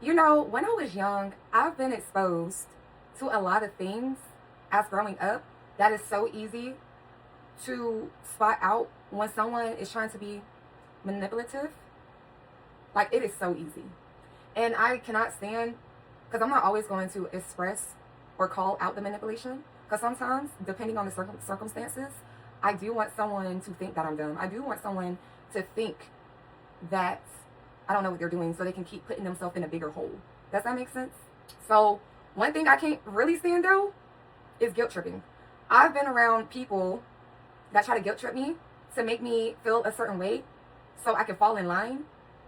You know, when I was young, I've been exposed to a lot of things as growing up that is so easy to spot out when someone is trying to be manipulative. Like, it is so easy. And I cannot stand, because I'm not always going to express or call out the manipulation. Because sometimes, depending on the circumstances, I do want someone to think that I'm dumb. I do want someone to think that I don't know what they're doing so they can keep putting themselves in a bigger hole. Does that make sense? So, one thing I can't really stand though is guilt tripping. I've been around people that try to guilt trip me to make me feel a certain way so I can fall in line.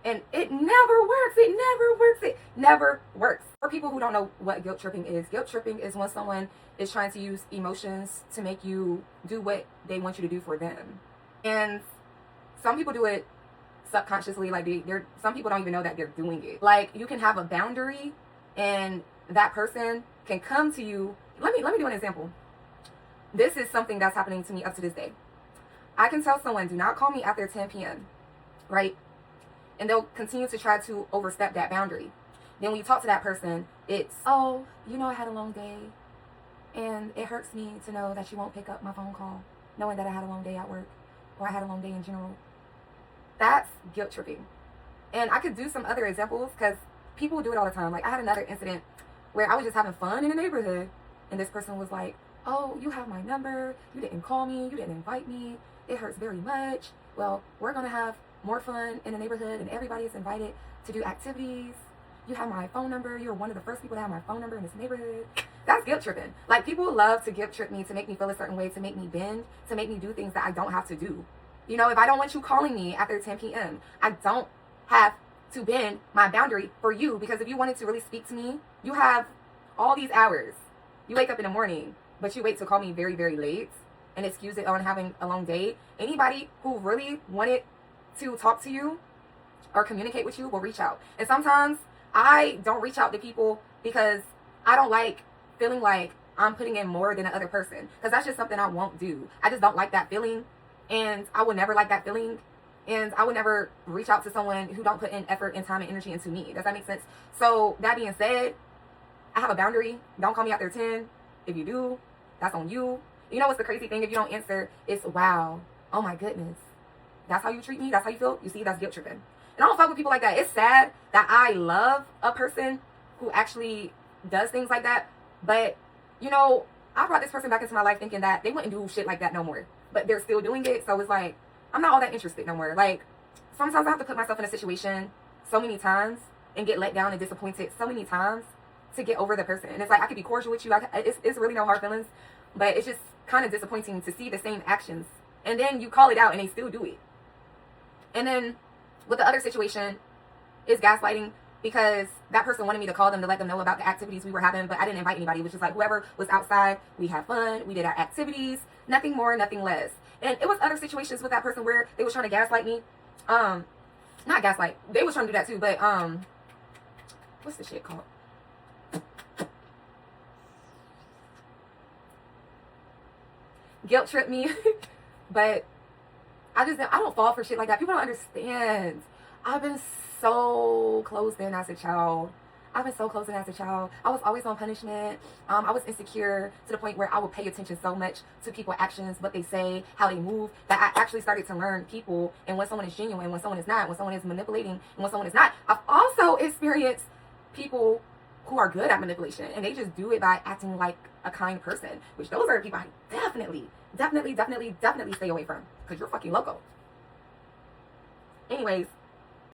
And it never works. It never works. It never works. For people who don't know what guilt tripping is when someone is trying to use emotions to make you do what they want you to do for them. And some people do it subconsciously. Like they're some people don't even know that they're doing it. Like you can have a boundary and that person can come to you. Let me do an example. This is something that's happening to me up to this day. I can tell someone, do not call me after 10 p.m., right? And they'll continue to try to overstep that boundary. Then when you talk to that person, it's, oh, you know, I had a long day and it hurts me to know that you won't pick up my phone call, knowing that I had a long day at work or I had a long day in general. That's guilt tripping. And I could do some other examples because people do it all the time. Like I had another incident where I was just having fun in the neighborhood and this person was like, oh, you have my number, you didn't call me, you didn't invite me, it hurts very much. Well, we're gonna have more fun in the neighborhood and everybody is invited to do activities. You have my phone number, you're one of the first people to have my phone number in this neighborhood. That's guilt tripping. Like people love to guilt trip me to make me feel a certain way, to make me bend, to make me do things that I don't have to do. You know, if I don't want you calling me after 10 p.m., I don't have to bend my boundary for you, because if you wanted to really speak to me, you have all these hours. You wake up in the morning, but you wait to call me very, very late and excuse it on having a long day. Anybody who really wanted to talk to you or communicate with you will reach out. And sometimes I don't reach out to people because I don't like feeling like I'm putting in more than the other person, because that's just something I won't do. I just don't like that feeling, and I would never like that feeling, and I would never reach out to someone who don't put in effort and time and energy into me. Does that make sense? So that being said, I have a boundary. Don't call me after 10. If you do, that's on you. You know what's the crazy thing? If you don't answer, it's wow, oh my goodness, that's how you treat me? That's how you feel? You see, that's guilt tripping. And I don't fuck with people like that. It's sad that I love a person who actually does things like that. But, you know, I brought this person back into my life thinking that they wouldn't do shit like that no more. But they're still doing it. So it's like, I'm not all that interested no more. Like, sometimes I have to put myself in a situation so many times and get let down and disappointed so many times to get over the person. And it's like, I could be cordial with you. It's really no hard feelings. But it's just kind of disappointing to see the same actions. And then you call it out and they still do it. And then with the other situation is gaslighting, because that person wanted me to call them to let them know about the activities we were having, but I didn't invite anybody. It was just like whoever was outside, we had fun, we did our activities, nothing more, nothing less. And it was other situations with that person where they was trying to gaslight me. Not gaslight, they was trying to do that too, but what's the shit called? Guilt trip me. But I don't fall for shit like that. People don't understand. I've been so closed in as a child. I was always on punishment. I was insecure to the point where I would pay attention so much to people's actions, what they say, how they move, that I actually started to learn people and when someone is genuine, when someone is not, when someone is manipulating, and when someone is not. I've also experienced people who are good at manipulation and they just do it by acting like a kind person, which those are the people I definitely stay away from, because you're fucking loco. Anyways,